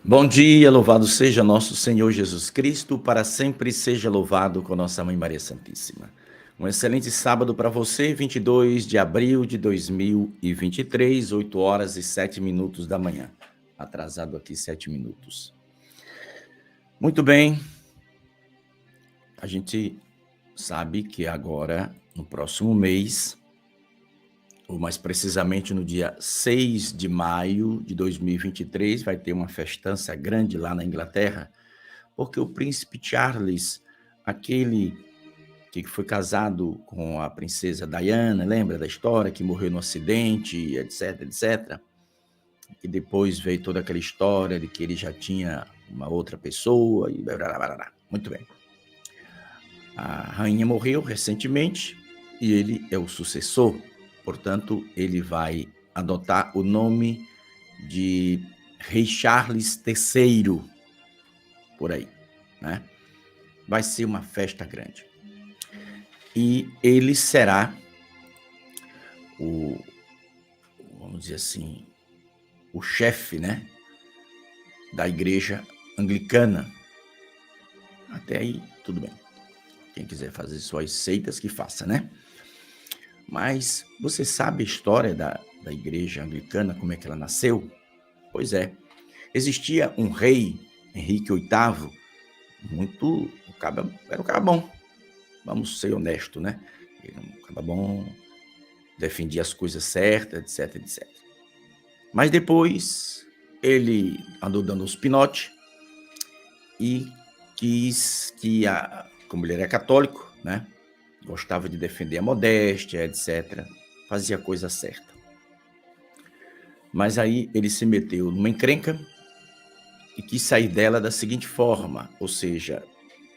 Bom dia, louvado seja nosso Senhor Jesus Cristo, para sempre seja louvado com nossa Mãe Maria Santíssima. Um excelente sábado para você, 22 de abril de 2023, 8 horas e 7 minutos da manhã. Atrasado aqui 7 minutos. Muito bem, a gente sabe que agora, no próximo mês, ou mais precisamente no dia 6 de maio de 2023, vai ter uma festança grande lá na Inglaterra, porque o príncipe Charles, aquele que foi casado com a princesa Diana, lembra da história, que morreu no acidente, etc, etc, e depois veio toda aquela história de que ele já tinha uma outra pessoa, e blá, blá, blá, blá. Muito bem. A rainha morreu recentemente e ele é o sucessor, portanto, ele vai adotar o nome de Rei Charles III, por aí, né? Vai ser uma festa grande. E ele será vamos dizer assim, o chefe, né, da igreja anglicana. Até aí, tudo bem. Quem quiser fazer suas seitas, que faça, né? Mas você sabe a história da igreja anglicana, como é que ela nasceu? Pois é, existia um rei, Henrique VIII, era um cara bom, vamos ser honestos, né? Ele era um cara bom, defendia as coisas certas, etc, etc. Mas depois ele andou dando uns pinote e quis que, como ele era católico, né, gostava de defender a modéstia, etc, fazia a coisa certa. Mas aí ele se meteu numa encrenca e quis sair dela da seguinte forma, ou seja,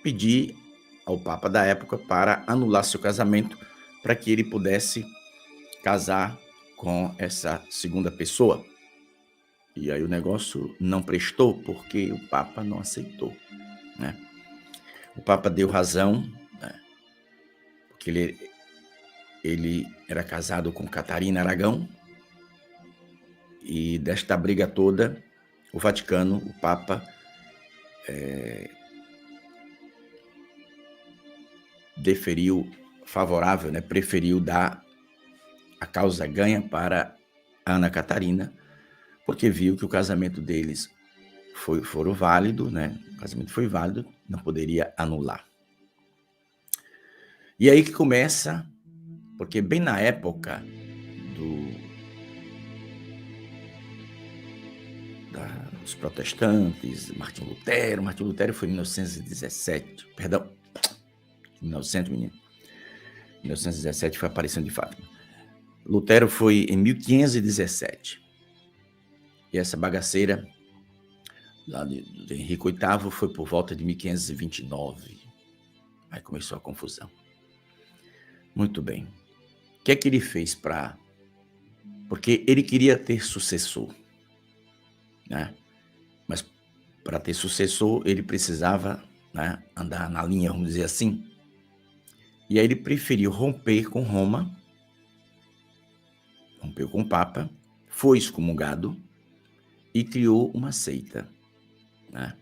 pedir ao Papa da época para anular seu casamento para que ele pudesse casar com essa segunda pessoa. E aí o negócio não prestou porque o Papa não aceitou, né? O Papa deu razão, né? Porque ele era casado com Catarina Aragão, e desta briga toda, o Vaticano, o Papa, deferiu favorável, né? Preferiu dar a causa ganha para Ana Catarina, porque viu que o casamento deles foi válido, né? O casamento foi válido, não poderia anular. E aí que começa, porque bem na época dos protestantes, Martim Lutero foi em 1917, perdão, 1917 foi a aparição de Fátima. Lutero foi em 1517. E essa bagaceira lá de Henrique VIII foi por volta de 1529. Aí começou a confusão. Muito bem. O que é que ele fez porque ele queria ter sucessor, né? Mas para ter sucessor, ele precisava, né, andar na linha, vamos dizer assim. E aí ele preferiu romper com Roma, rompeu com o Papa, foi excomungado e criou uma seita, né?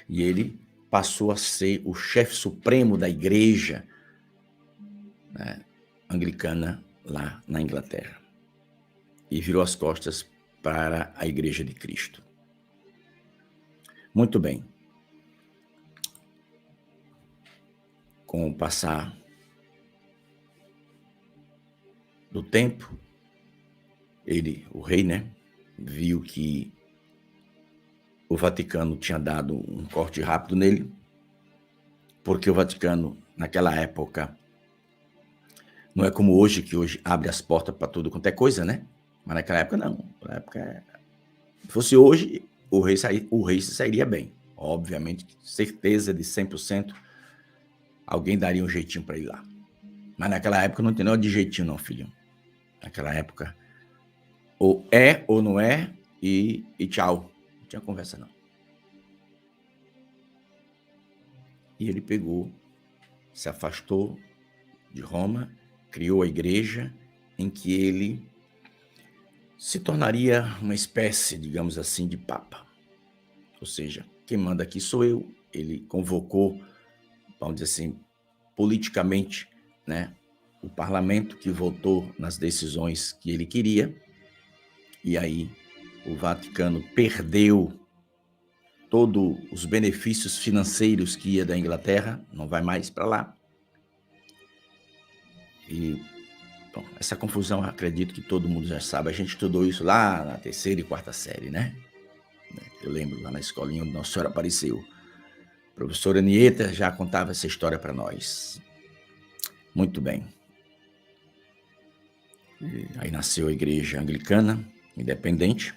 E ele passou a ser o chefe supremo da igreja, né, anglicana lá na Inglaterra. E virou as costas para a Igreja de Cristo. Muito bem. Com o passar do tempo, o rei, né, viu que o Vaticano tinha dado um corte rápido nele, porque o Vaticano, naquela época, não é como hoje, que hoje abre as portas para tudo quanto é coisa, né? Mas naquela época não. Naquela época, se fosse hoje, o rei se sairia bem. Obviamente, certeza de 100%, alguém daria um jeitinho para ir lá. Mas naquela época não tem nada de jeitinho não, filho. Naquela época, ou é ou não é, e tchau. Não tinha conversa não. E ele pegou, se afastou de Roma, criou a igreja em que ele se tornaria uma espécie, digamos assim, de papa, ou seja, quem manda aqui sou eu. Ele convocou, vamos dizer assim, politicamente, né, o parlamento que votou nas decisões que ele queria, e aí o Vaticano perdeu todos os benefícios financeiros que ia da Inglaterra, não vai mais para lá. E, bom, essa confusão, acredito que todo mundo já sabe. A gente estudou isso lá na terceira e quarta série, né? Eu lembro lá na escolinha onde Nossa Senhora apareceu. A professora Nieta já contava essa história para nós. Muito bem. E aí nasceu a Igreja Anglicana Independente,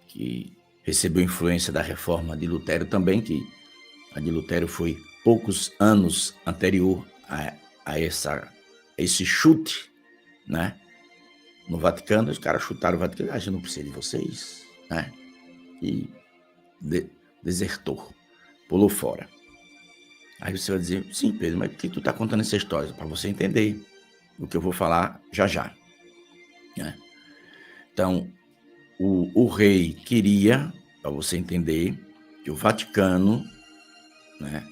que recebeu influência da reforma de Lutero também, que a de Lutero foi poucos anos anterior a esse chute, né? No Vaticano, os caras chutaram o Vaticano, a gente não precisa de vocês, né? E desertou, pulou fora. Aí você vai dizer, sim, Pedro, mas por que tu tá contando essa história? Para você entender o que eu vou falar já já, né? Então, o rei queria, para você entender, que o Vaticano, né,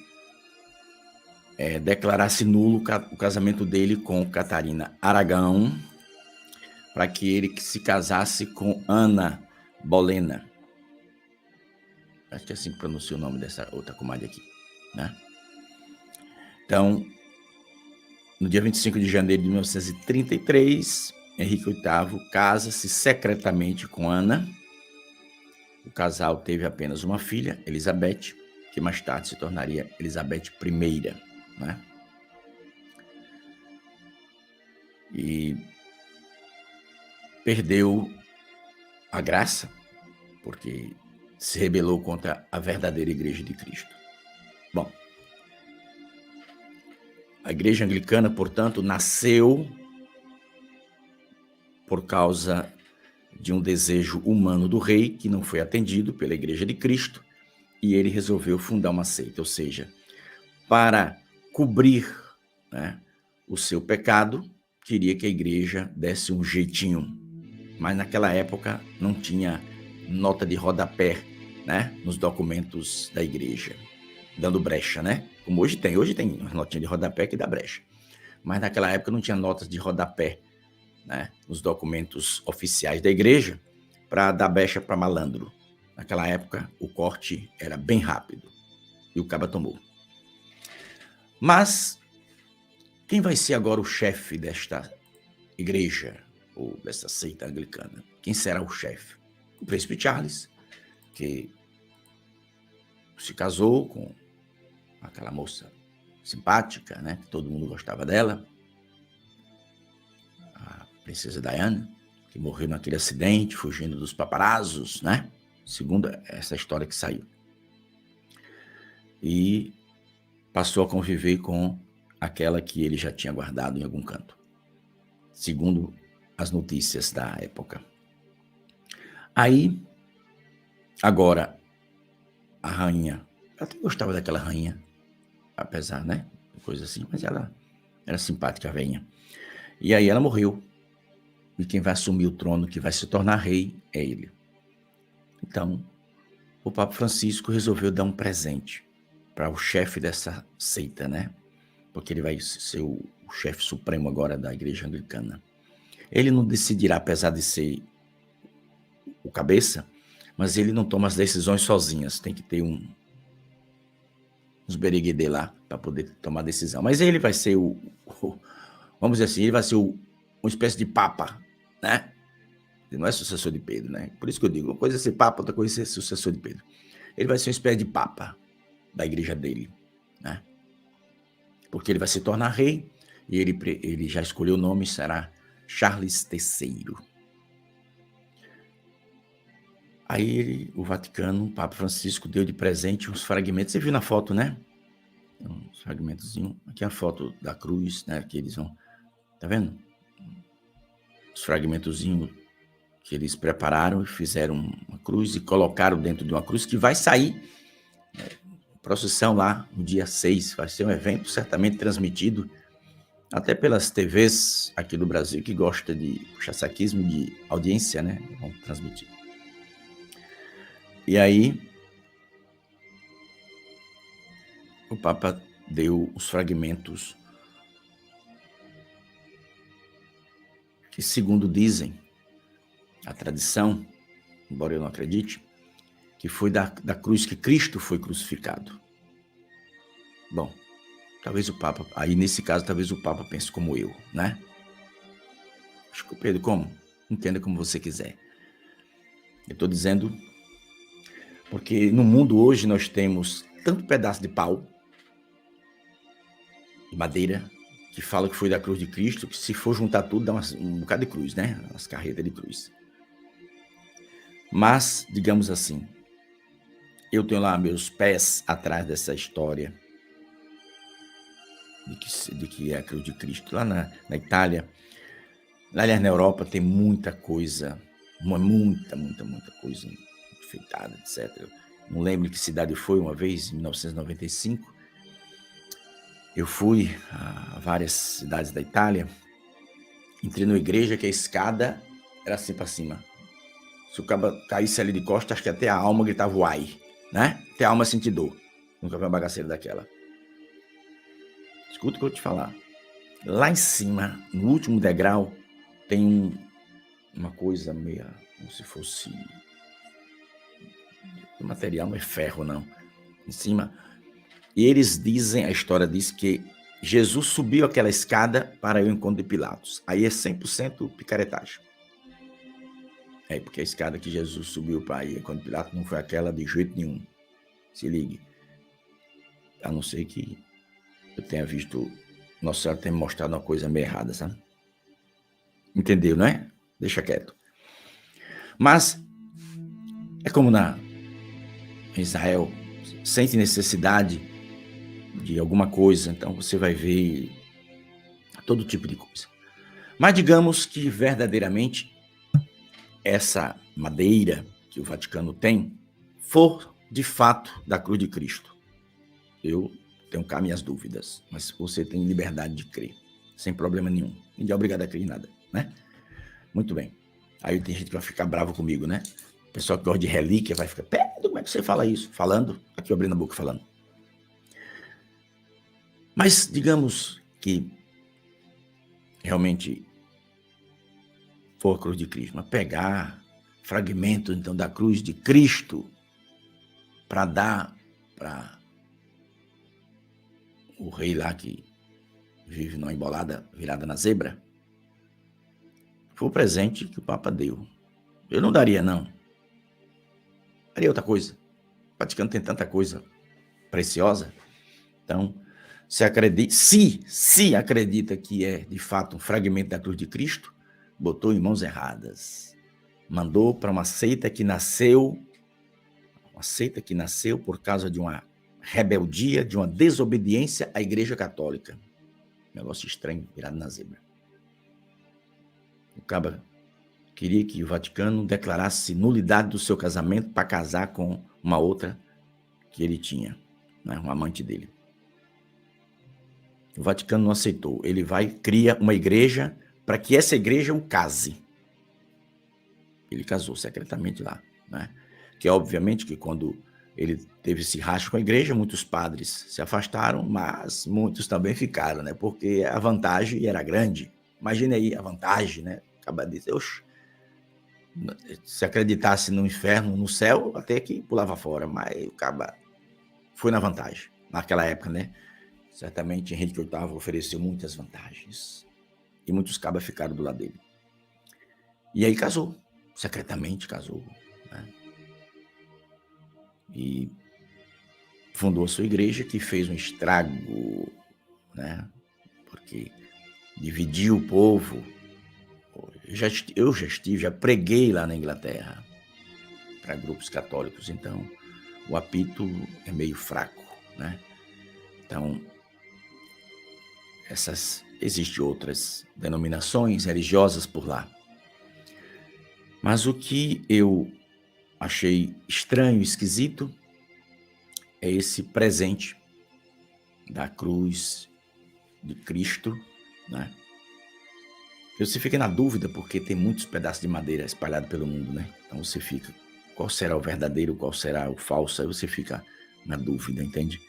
declarasse nulo o casamento dele com Catarina Aragão, para que ele se casasse com Ana Bolena. Acho que é assim que pronuncia o nome dessa outra comadre aqui, né? Então, no dia 25 de janeiro de 1933, Henrique VIII casa-se secretamente com Ana. O casal teve apenas uma filha, Elizabeth, que mais tarde se tornaria Elizabeth I, né? E perdeu a graça, porque se rebelou contra a verdadeira Igreja de Cristo. Bom, a Igreja Anglicana, portanto, nasceu por causa de um desejo humano do rei, que não foi atendido pela Igreja de Cristo, e ele resolveu fundar uma seita, ou seja, para cobrir, né, o seu pecado, queria que a igreja desse um jeitinho. Mas naquela época não tinha nota de rodapé, né, nos documentos da igreja, dando brecha, né? Como hoje tem uma notinha de rodapé que dá brecha. Mas naquela época não tinha notas de rodapé, né, nos documentos oficiais da igreja, para dar brecha para malandro. Naquela época o corte era bem rápido e o caba tomou. Mas quem vai ser agora o chefe desta igreja ou dessa seita anglicana? Quem será o chefe? O príncipe Charles, que se casou com aquela moça simpática, né, que todo mundo gostava dela, a princesa Diana, que morreu naquele acidente, fugindo dos paparazzos, né? Segundo essa história que saiu. E passou a conviver com aquela que ele já tinha guardado em algum canto, segundo as notícias da época. Aí, agora, a rainha, eu até gostava daquela rainha, apesar, né, coisa assim, mas ela era simpática, a rainha. E aí ela morreu, e quem vai assumir o trono, que vai se tornar rei, é ele. Então, o Papa Francisco resolveu dar um presente para o chefe dessa seita, né? Porque ele vai ser o chefe supremo agora da Igreja Anglicana. Ele não decidirá, apesar de ser o cabeça, mas ele não toma as decisões sozinhas. Tem que ter uns bereguedê lá para poder tomar decisão. Mas ele vai ser vamos dizer assim, ele vai ser uma espécie de papa, né? Ele não é sucessor de Pedro, né? Por isso que eu digo, uma coisa é ser papa, outra coisa é ser sucessor de Pedro. Ele vai ser uma espécie de papa da igreja dele, né? Porque ele vai se tornar rei e ele já escolheu o nome, será Charles III. Aí o Vaticano, o Papa Francisco, deu de presente uns fragmentos. Você viu na foto, né? Uns fragmentozinhos. Aqui é a foto da cruz, né? Que eles vão... Tá vendo? Os fragmentozinhos que eles prepararam e fizeram uma cruz e colocaram dentro de uma cruz que vai sair, né, procissão lá no dia 6. Vai ser um evento certamente transmitido até pelas TVs aqui do Brasil, que gosta de puxa-saquismo de audiência, né? Vão transmitir. E aí, o Papa deu os fragmentos que, segundo dizem, a tradição, embora eu não acredite, que foi da cruz que Cristo foi crucificado. Bom, talvez o Papa, aí nesse caso, talvez o Papa pense como eu, né? Acho que, Pedro, como? Entenda como você quiser. Eu estou dizendo porque no mundo hoje nós temos tanto pedaço de pau, de madeira, que fala que foi da cruz de Cristo, que se for juntar tudo dá um bocado de cruz, né? Umas carretas de cruz. Mas, digamos assim, eu tenho lá meus pés atrás dessa história de que é a cruz de Cristo. Lá na Itália, aliás, na Europa tem muita coisa, muita coisa enfeitada, etc. Não lembro que cidade foi uma vez, em 1995. Eu fui a várias cidades da Itália, entrei numa igreja que a escada era assim para cima. Se o cara caísse ali de costas, acho que até a alma gritava uai, né? Até a alma sentir dor. Nunca vi uma bagaceira daquela. Escuta o que eu vou te falar. Lá em cima, no último degrau, tem uma coisa meio como se fosse... O material não é ferro, não. Em cima. E eles dizem, a história diz que Jesus subiu aquela escada para o encontro de Pilatos. Aí é 100% picaretagem. É, porque a escada que Jesus subiu para ir encontro de Pilatos não foi aquela de jeito nenhum. Se ligue. A não ser que eu tenha visto Nossa Senhora ter me mostrado uma coisa meio errada, sabe? Entendeu, não é? Deixa quieto. Mas é como na Israel, sente necessidade de alguma coisa, então você vai ver todo tipo de coisa. Mas digamos que verdadeiramente essa madeira que o Vaticano tem for de fato da cruz de Cristo. Eu tenho cá minhas dúvidas, mas você tem liberdade de crer, sem problema nenhum. Ninguém é obrigado a crer em nada, né? Muito bem. Aí tem gente que vai ficar bravo comigo, né? O pessoal que gosta de relíquia vai ficar, Pedro, como é que você fala isso? Falando, aqui abrindo a boca falando. Mas digamos que realmente for a cruz de Cristo, mas pegar fragmentos então da cruz de Cristo para dar para o rei lá que vive numa embolada virada na zebra, foi o presente que o Papa deu. Eu não daria, não. Daria outra coisa. O Vaticano tem tanta coisa preciosa. Então, se acredita que é, de fato, um fragmento da cruz de Cristo, botou em mãos erradas. Mandou para uma seita que nasceu por causa de uma rebeldia, de uma desobediência à Igreja Católica. Negócio estranho, virado na zebra. O cabra queria que o Vaticano declarasse nulidade do seu casamento para casar com uma outra que ele tinha, né, um amante dele. O Vaticano não aceitou. Ele cria uma igreja para que essa igreja o case. Ele casou secretamente lá, né? Que obviamente que quando ele teve esse racho com a igreja, muitos padres se afastaram, mas muitos também ficaram, né? Porque a vantagem era grande. Imagine aí a vantagem, né? Acaba de dizer, oxe, se acreditasse no inferno, no céu, até que pulava fora, mas o caba foi na vantagem, naquela época, né? Certamente Henrique VIII ofereceu muitas vantagens e muitos cabas ficaram do lado dele. E aí casou, secretamente casou, né? E fundou a sua igreja, que fez um estrago, né? Porque dividiu o povo. Eu já preguei lá na Inglaterra para grupos católicos, então o apito é meio fraco, né? Então, existem outras denominações religiosas por lá. Mas o que eu achei estranho, esquisito, é esse presente da cruz de Cristo, né? Você fica na dúvida porque tem muitos pedaços de madeira espalhados pelo mundo, né? Então você fica, qual será o verdadeiro, qual será o falso, aí você fica na dúvida, entende?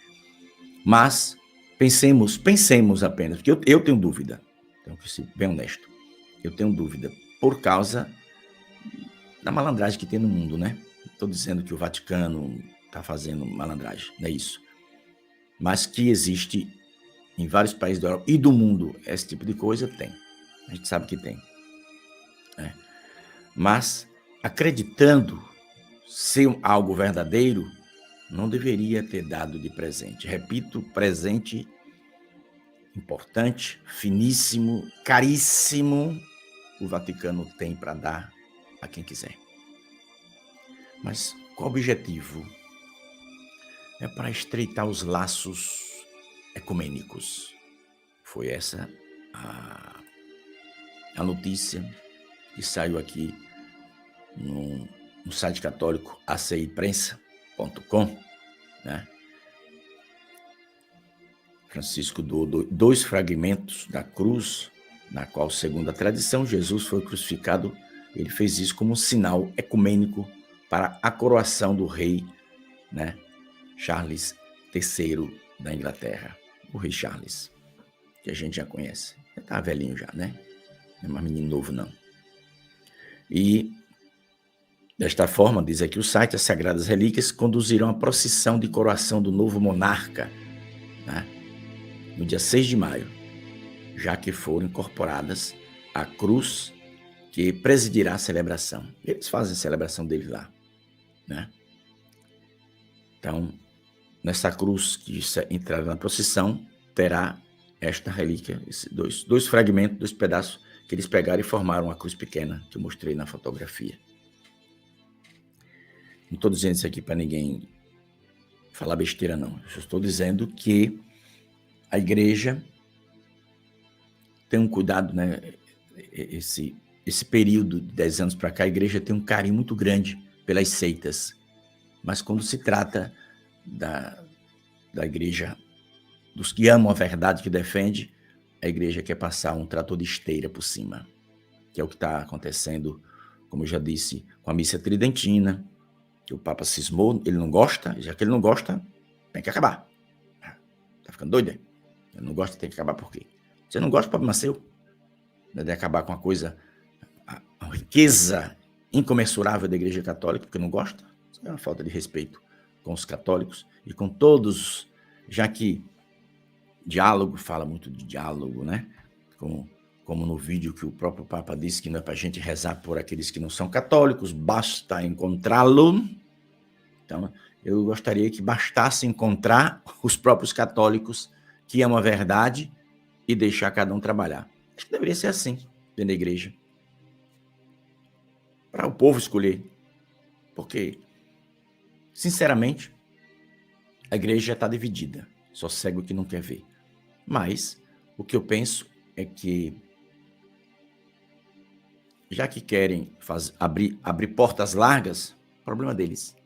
Mas pensemos apenas, porque eu tenho dúvida, tenho que ser bem honesto, eu tenho dúvida por causa da malandragem que tem no mundo, né? Estou dizendo que o Vaticano está fazendo malandragem, não é isso. Mas que existe em vários países da Europa e do mundo esse tipo de coisa, tem. A gente sabe que tem. Né? Mas, acreditando ser algo verdadeiro, não deveria ter dado de presente. Repito, presente importante, finíssimo, caríssimo, o Vaticano tem para dar a quem quiser. Mas qual o objetivo? É para estreitar os laços ecumênicos. Foi essa a notícia que saiu aqui no site católico aciprensa.com, né? Francisco doou 2 fragmentos da cruz, na qual, segundo a tradição, Jesus foi crucificado. Ele fez isso como um sinal ecumênico para a coroação do rei, né, Charles III da Inglaterra. O rei Charles, que a gente já conhece. Ele tá velhinho já, né? Não é mais menino novo, não. E, desta forma, diz aqui o site, as Sagradas Relíquias conduzirão a procissão de coroação do novo monarca, né, no dia 6 de maio, já que foram incorporadas à cruz que presidirá a celebração. Eles fazem a celebração deles lá, né? Então, nessa cruz que entrará na procissão, terá esta relíquia, esses dois fragmentos, 2 pedaços que eles pegaram e formaram a cruz pequena, que eu mostrei na fotografia. Não estou dizendo isso aqui para ninguém falar besteira, não. Eu estou dizendo que a igreja tem um cuidado, né? Esse período de 10 anos para cá, a igreja tem um carinho muito grande pelas seitas. Mas quando se trata da igreja, dos que amam a verdade, que defende, a igreja quer passar um trator de esteira por cima, que é o que está acontecendo, como eu já disse, com a missa tridentina, que o Papa cismou, ele não gosta, já que ele não gosta, tem que acabar. Tá ficando doido, é? Ele não gosta, tem que acabar por quê? Você não gosta, problema seu. Deve acabar com a coisa, a riqueza incomensurável da igreja católica, porque não gosta. Isso é uma falta de respeito com os católicos e com todos, já que diálogo, fala muito de diálogo, né? Como no vídeo que o próprio Papa disse que não é para a gente rezar por aqueles que não são católicos, basta encontrá-lo. Então, eu gostaria que bastasse encontrar os próprios católicos que amam a verdade e deixar cada um trabalhar. Acho que deveria ser assim, dentro da igreja. Para o povo escolher. Porque, sinceramente, a igreja já está dividida. Só segue o que não quer ver. Mas, o que eu penso é que, já que querem abrir portas largas, problema deles.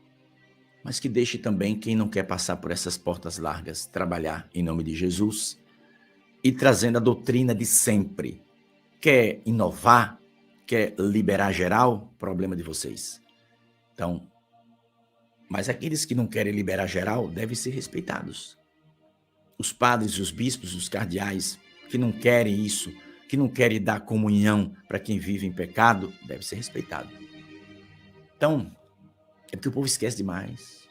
Mas que deixe também quem não quer passar por essas portas largas trabalhar em nome de Jesus e trazendo a doutrina de sempre. Quer inovar? Quer liberar geral? Problema de vocês. Então, mas aqueles que não querem liberar geral devem ser respeitados. Os padres, os bispos, os cardeais que não querem isso, que não querem dar comunhão para quem vive em pecado, deve ser respeitado. Então, é porque o povo esquece demais.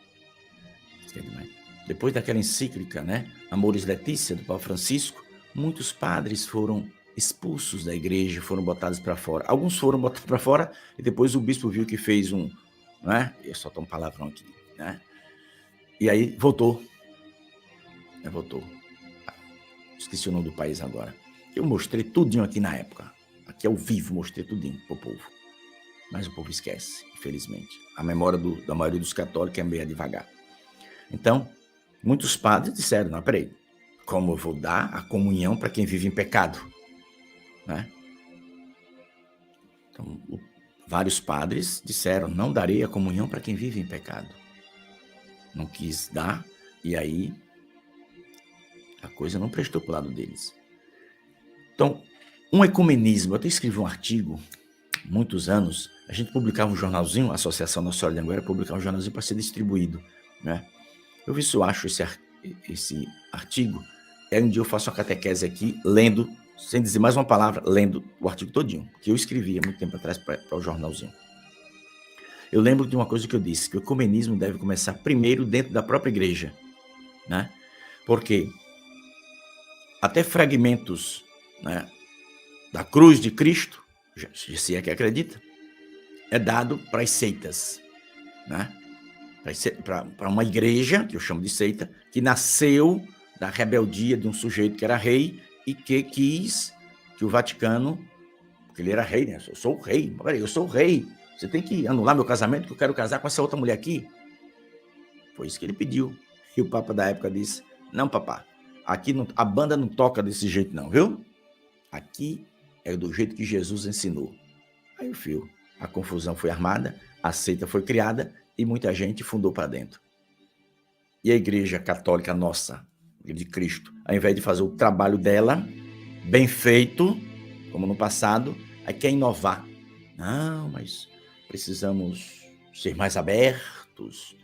Depois daquela encíclica, né, Amoris Laetitia, do Papa Francisco, muitos padres foram expulsos da igreja, foram botados para fora. Alguns foram botados para fora e depois o bispo viu que fez né? Eu só tô um palavrão aqui, né? E aí voltou. Voltou. Esqueci o nome do país agora. Eu mostrei tudinho aqui na época. Aqui ao vivo mostrei tudinho pro povo. Mas o povo esquece, infelizmente. A memória da maioria dos católicos é meio devagar. Então, muitos padres disseram, não, peraí, como eu vou dar a comunhão para quem vive em pecado? Né? Então, vários padres disseram, não darei a comunhão para quem vive em pecado. Não quis dar, e aí a coisa não prestou para o lado deles. Então, um ecumenismo, eu até escrevi um artigo, muitos anos, a gente publicava um jornalzinho, a Associação Nossa Senhora de Anguera publicava um jornalzinho para ser distribuído, né? Eu vi se eu acho esse artigo, aí um dia eu faço uma catequese aqui, lendo, sem dizer mais uma palavra, lendo o artigo todinho, que eu escrevi há muito tempo atrás para o jornalzinho. Eu lembro de uma coisa que eu disse, que o ecumenismo deve começar primeiro dentro da própria igreja, né? Porque até fragmentos, né, da cruz de Cristo, se é que acredita, é dado para as seitas, né? Para uma igreja, que eu chamo de seita, que nasceu da rebeldia de um sujeito que era rei e que quis que o Vaticano, porque ele era rei, né? Eu sou o rei, eu sou o rei, você tem que anular meu casamento, que eu quero casar com essa outra mulher aqui. Foi isso que ele pediu. E o Papa da época disse, não, papá, aqui não, a banda não toca desse jeito não, viu? Aqui é do jeito que Jesus ensinou. Aí, filho, a confusão foi armada, a seita foi criada e muita gente fundou para dentro. E a igreja católica nossa, de Cristo, ao invés de fazer o trabalho dela, bem feito, como no passado, aí quer inovar. Não, mas precisamos ser mais abertos.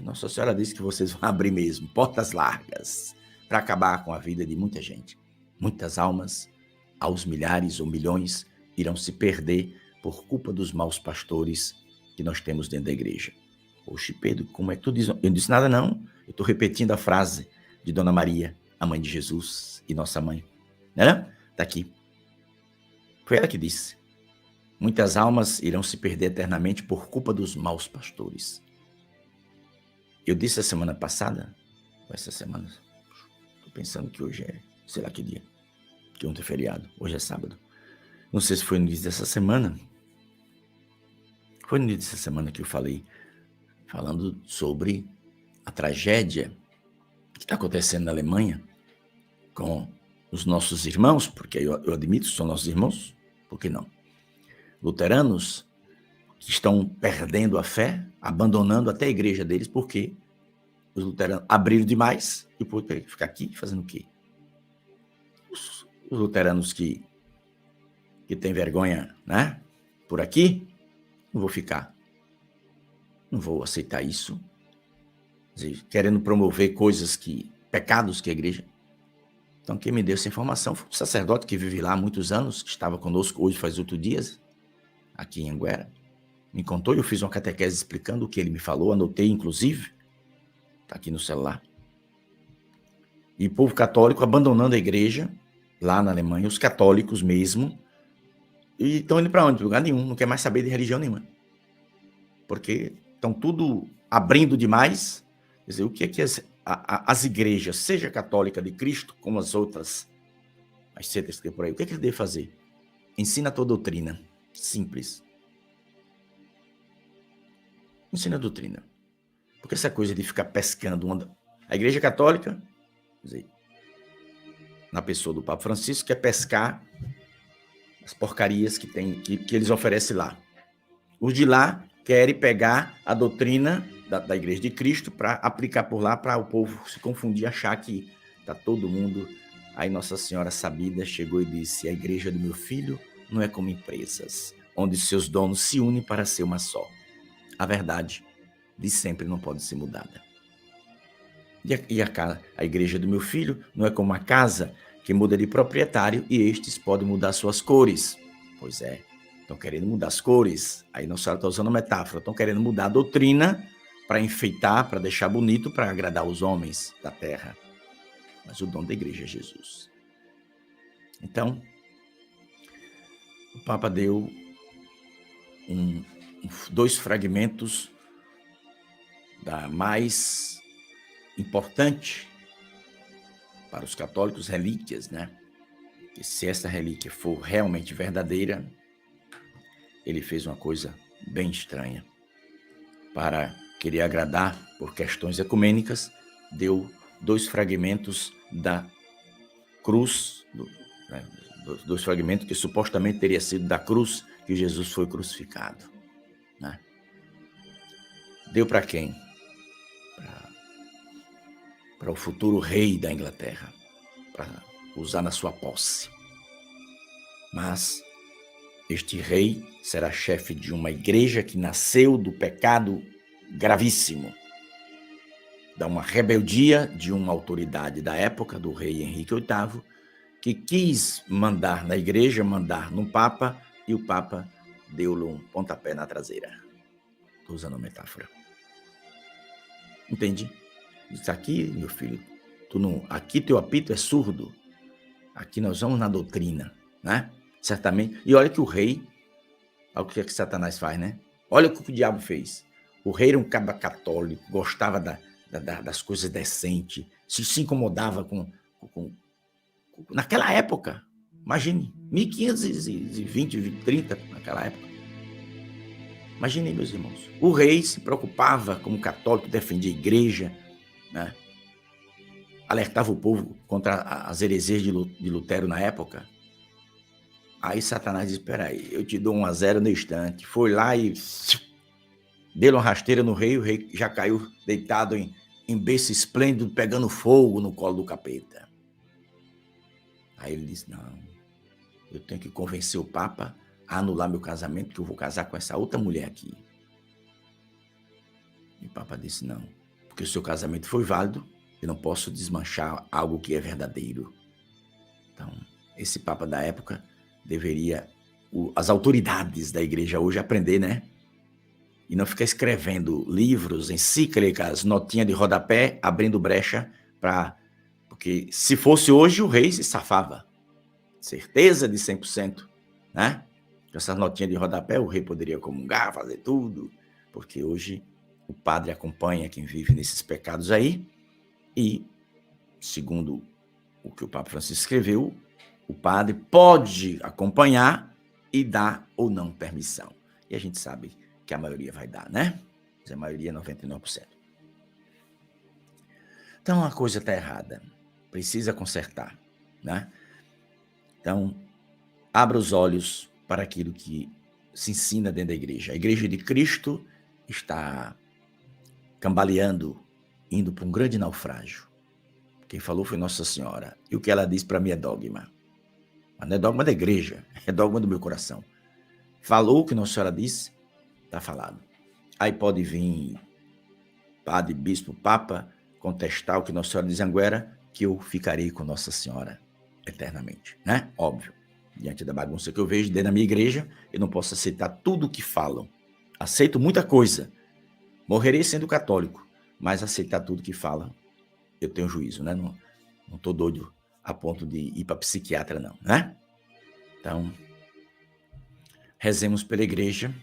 Nossa Senhora disse que vocês vão abrir mesmo, portas largas, para acabar com a vida de muita gente. Muitas almas, aos milhares ou milhões, irão se perder por culpa dos maus pastores que nós temos dentro da igreja. Oxe, Pedro, como é que tu diz? Eu não disse nada não, eu estou repetindo a frase de Dona Maria, a mãe de Jesus e nossa mãe. Né? Está aqui. Foi ela que disse. Muitas almas irão se perder eternamente por culpa dos maus pastores. Eu disse a semana passada, essa semana, estou pensando que hoje é, sei lá que dia, que ontem é feriado, hoje é sábado. Não sei se foi no início dessa semana. Foi no início dessa semana que eu falando sobre a tragédia que está acontecendo na Alemanha com os nossos irmãos, porque eu admito que são nossos irmãos, por que não? Luteranos que estão perdendo a fé, abandonando até a igreja deles, porque os luteranos abriram demais e o povo tem que ficar aqui fazendo o quê? Os luteranos que têm vergonha, né? Por aqui, não vou ficar. Não vou aceitar isso. Querendo promover pecados que a igreja. Então, quem me deu essa informação foi um sacerdote que vive lá há muitos anos, que estava conosco hoje faz 8 dias, aqui em Anguera. Me contou e eu fiz uma catequese explicando o que ele me falou, anotei inclusive, está aqui no celular. E o povo católico abandonando a igreja, lá na Alemanha, os católicos mesmo, e estão indo para onde? Lugar nenhum, não quer mais saber de religião nenhuma. Porque estão tudo abrindo demais. Quer dizer, o que é que as igrejas, seja católica de Cristo, como as outras, as seitas que tem por aí, o que é que ele deve fazer? Ensina a tua doutrina. Simples. Ensina a doutrina. Porque essa coisa de ficar pescando, a igreja católica, quer dizer, na pessoa do Papa Francisco, quer pescar as porcarias que eles oferecem lá. Os de lá querem pegar a doutrina da Igreja de Cristo para aplicar por lá, para o povo se confundir, achar que está todo mundo. Aí Nossa Senhora Sabida chegou e disse, a igreja do meu filho não é como empresas, onde seus donos se unem para ser uma só. A verdade de sempre não pode ser mudada. E a igreja do meu filho não é como uma casa que muda de proprietário e estes podem mudar suas cores. Pois é, estão querendo mudar as cores. Aí Nossa Senhora está usando a metáfora, estão querendo mudar a doutrina para enfeitar, para deixar bonito, para agradar os homens da terra. Mas o dono da igreja é Jesus. Então, o Papa deu 2 fragmentos da mais importante para os católicos, relíquias, né? Que se essa relíquia for realmente verdadeira, ele fez uma coisa bem estranha. Para querer agradar por questões ecumênicas, deu 2 fragmentos da cruz, 2 fragmentos que supostamente teria sido da cruz que Jesus foi crucificado, né? Deu para quem? Para o futuro rei da Inglaterra, para usar na sua posse. Mas Este rei será chefe de uma igreja que nasceu do pecado gravíssimo, da uma rebeldia de uma autoridade da época, do rei Henrique VIII, que quis mandar na igreja, mandar no Papa, e o Papa deu-lhe um pontapé na traseira. Estou usando a metáfora. Entende? Isso aqui, meu filho, aqui teu apito é surdo. Aqui nós vamos na doutrina, né? Certamente. E olha que o rei, olha o que Satanás faz, né? Olha o que o diabo fez. O rei era um cabra católico, gostava das coisas decentes, se incomodava com... Naquela época, imagine, 1520, 30, naquela época. Imaginem, meus irmãos, o rei se preocupava como católico, defendia a igreja, né? Alertava o povo contra as heresias de Lutero na época. Aí Satanás disse, espera aí, eu te dou 1-0 no instante. Foi lá e deu uma rasteira no rei, o rei já caiu deitado em berço esplêndido, pegando fogo no colo do capeta. Aí ele disse, não, eu tenho que convencer o Papa a anular meu casamento, que eu vou casar com essa outra mulher aqui. E o Papa disse, não, porque o seu casamento foi válido, eu não posso desmanchar algo que é verdadeiro. Então, esse Papa da época deveria, as autoridades da igreja hoje aprender, né? E não ficar escrevendo livros, encíclicas, notinha de rodapé, abrindo brecha para... Porque se fosse hoje, o rei se safava. Certeza de 100%, né? Com essas notinhas de rodapé, o rei poderia comungar, fazer tudo, porque hoje o padre acompanha quem vive nesses pecados aí, e, segundo o que o Papa Francisco escreveu, o padre pode acompanhar e dar ou não permissão. E a gente sabe que a maioria vai dar, né? Mas a maioria é 99%. Então a coisa está errada. Precisa consertar, né? Então, abra os olhos para aquilo que se ensina dentro da igreja. A igreja de Cristo está cambaleando, indo para um grande naufrágio. Quem falou foi Nossa Senhora. E o que ela disse para mim é dogma. Mas não é dogma da igreja, é dogma do meu coração. Falou o que Nossa Senhora disse, está falado. Aí pode vir padre, bispo, papa, contestar o que Nossa Senhora diz agora, que eu ficarei com Nossa Senhora eternamente, né? Óbvio. Diante da bagunça que eu vejo dentro da minha igreja, eu não posso aceitar tudo o que falam. Aceito muita coisa. Morrerei sendo católico, mas aceitar tudo que falam, eu tenho juízo, né? Não estou doido a ponto de ir para psiquiatra, não, né? Então, rezemos pela igreja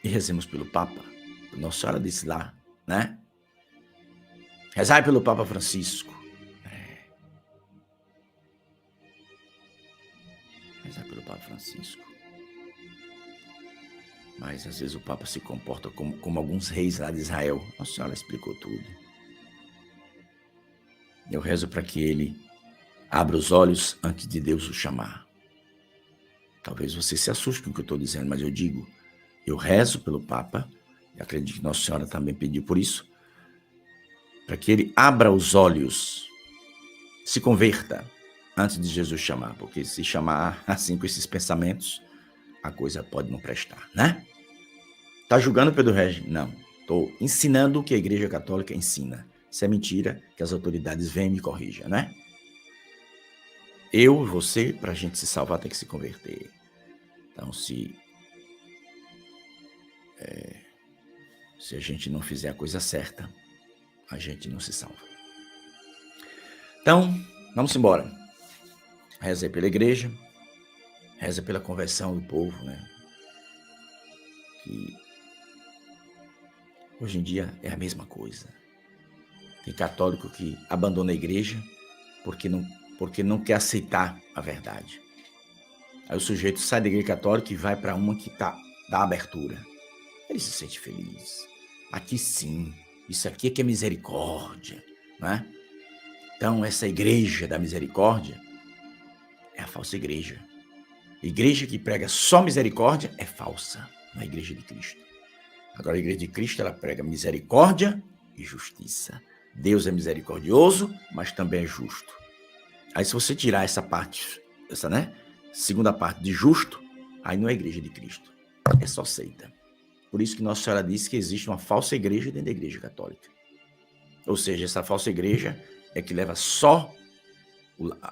e rezemos pelo Papa. Nossa Senhora disse lá, né? Rezai pelo Papa Francisco. Rezai pelo Papa Francisco. Mas às vezes o Papa se comporta como alguns reis lá de Israel. Nossa Senhora explicou tudo. Eu rezo para que ele abra os olhos antes de Deus o chamar. Talvez você se assuste com o que eu estou dizendo, mas eu digo, eu rezo pelo Papa, e acredito que Nossa Senhora também pediu por isso, para que ele abra os olhos, se converta antes de Jesus chamar, porque se chamar assim com esses pensamentos, a coisa pode não prestar, né? Tá julgando Pedro Regis? Não. Estou ensinando o que a Igreja Católica ensina. Se é mentira, que as autoridades venham e me corrijam, né? Eu, você, para a gente se salvar, tem que se converter. Então, se a gente não fizer a coisa certa, a gente não se salva. Então, vamos embora. Reza pela igreja, reza pela conversão do povo, né? Que hoje em dia é a mesma coisa. Tem católico que abandona a igreja porque não quer aceitar a verdade. Aí o sujeito sai da igreja católica e vai para uma que dá abertura. Ele se sente feliz. Aqui sim, isso aqui é que é misericórdia, né? Então essa igreja da misericórdia é a falsa igreja. Igreja que prega só misericórdia é falsa, não é a igreja de Cristo. Agora a igreja de Cristo, ela prega misericórdia e justiça. Deus é misericordioso, mas também é justo. Aí se você tirar essa parte, segunda parte de justo, aí não é igreja de Cristo, é só seita. Por isso que Nossa Senhora disse que existe uma falsa igreja dentro da igreja católica. Ou seja, essa falsa igreja é que leva só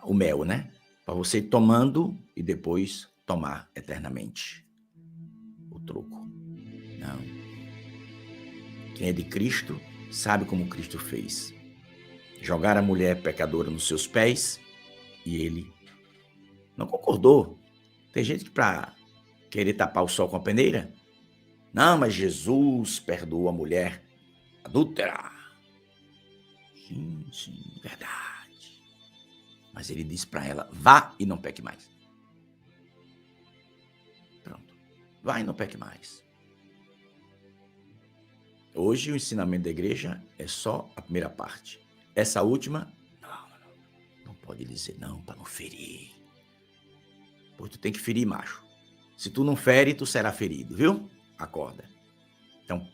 o mel, né? Para você ir tomando e depois tomar eternamente o troco. Não. Quem é de Cristo sabe como Cristo fez. Jogar a mulher pecadora nos seus pés e ele não concordou. Tem gente que para querer tapar o sol com a peneira, não, mas Jesus perdoou a mulher adúltera. Sim, verdade. Mas ele disse para ela, vá e não peque mais. Pronto, vá e não peque mais. Hoje o ensinamento da igreja é só a primeira parte. Essa última, não pode dizer não para não ferir. Pois tu tem que ferir, macho. Se tu não fere, tu será ferido, viu? Acorda. Então,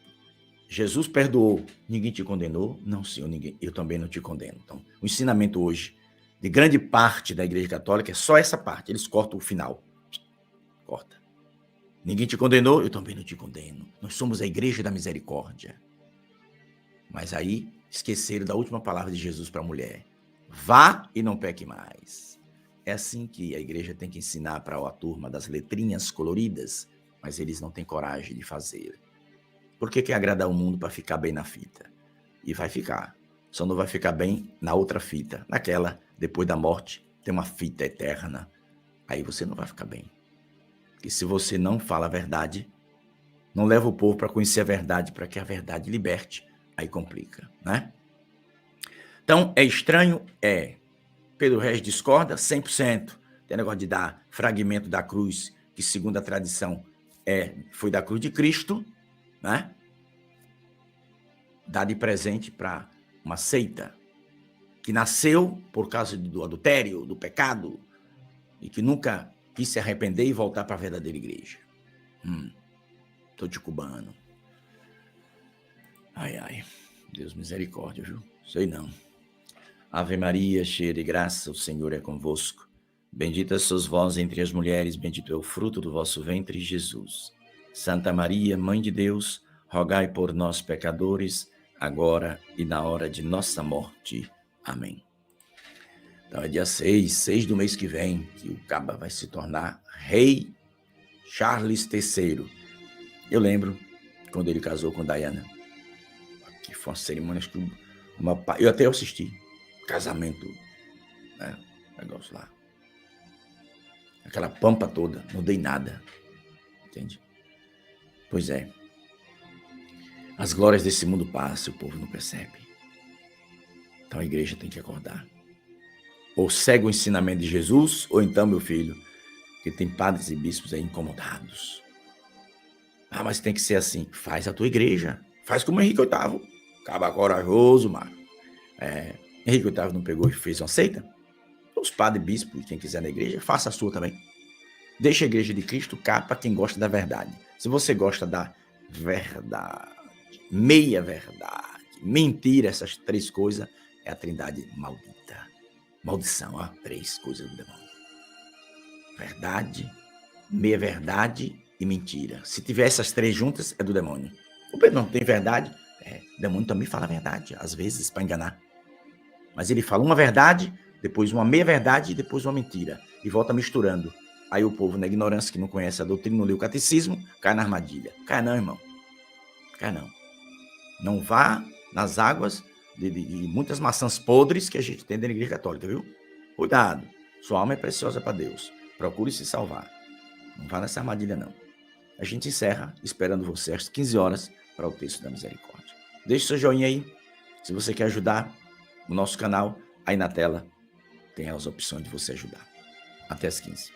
Jesus perdoou, ninguém te condenou? Não, Senhor, ninguém. Eu também não te condeno. Então, o ensinamento hoje, de grande parte da Igreja Católica, é só essa parte. Eles cortam o final. Corta. Ninguém te condenou? Eu também não te condeno. Nós somos a Igreja da Misericórdia. Mas aí, esqueceram da última palavra de Jesus para a mulher. Vá e não peque mais. É assim que a igreja tem que ensinar para a turma das letrinhas coloridas, mas eles não têm coragem de fazer. Por que agradar o mundo para ficar bem na fita? E vai ficar. Só não vai ficar bem na outra fita. Naquela, depois da morte, tem uma fita eterna. Aí você não vai ficar bem. Porque se você não fala a verdade, não leva o povo para conhecer a verdade, para que a verdade liberte, aí complica, né? Então, é estranho? É. Pedro Reis discorda 100%. Tem negócio de dar fragmento da cruz, que segundo a tradição foi da cruz de Cristo, né? Dá de presente para uma seita que nasceu por causa do adultério, do pecado, e que nunca quis se arrepender e voltar para a verdadeira igreja. Tô de cubano. Ai, Deus misericórdia, viu? Sei não. Ave Maria, cheia de graça, o Senhor é convosco. Bendita sois vós entre as mulheres, bendito é o fruto do vosso ventre, Jesus. Santa Maria, Mãe de Deus, rogai por nós, pecadores, agora e na hora de nossa morte. Amém. Então é dia 6 do mês que vem, que o Caba vai se tornar rei Charles III. Eu lembro quando ele casou com Diana, que foi uma cerimônia que eu até assisti. Casamento, né? Negócio lá. Aquela pampa toda, não dei nada. Entende? Pois é. As glórias desse mundo passam, o povo não percebe. Então a igreja tem que acordar. Ou segue o ensinamento de Jesus, ou então, meu filho, que tem padres e bispos aí incomodados. Ah, mas tem que ser assim. Faz a tua igreja. Faz como Henrique VIII. Caba corajoso, mano. Henrique VIII não pegou e fez uma seita? Os padres, bispos, quem quiser na igreja, faça a sua também. Deixa a igreja de Cristo cá para quem gosta da verdade. Se você gosta da verdade, meia verdade, mentira, essas três coisas, é a trindade maldita. Maldição, ó, 3 coisas do demônio. Verdade, meia verdade e mentira. Se tiver essas 3 juntas, é do demônio. O Pedro não tem verdade, o demônio também fala a verdade, às vezes, para enganar. Mas ele fala uma verdade, depois uma meia-verdade e depois uma mentira. E volta misturando. Aí o povo, na ignorância, que não conhece a doutrina, não lê o catecismo, cai na armadilha. Cai não, irmão. Cai não. Não vá nas águas de muitas maçãs podres que a gente tem dentro da igreja católica, viu? Cuidado. Sua alma é preciosa para Deus. Procure se salvar. Não vá nessa armadilha, não. A gente encerra esperando você às 15 horas para o texto da misericórdia. Deixe seu joinha aí. Se você quer ajudar o nosso canal, aí na tela tem as opções de você ajudar. Até às 15.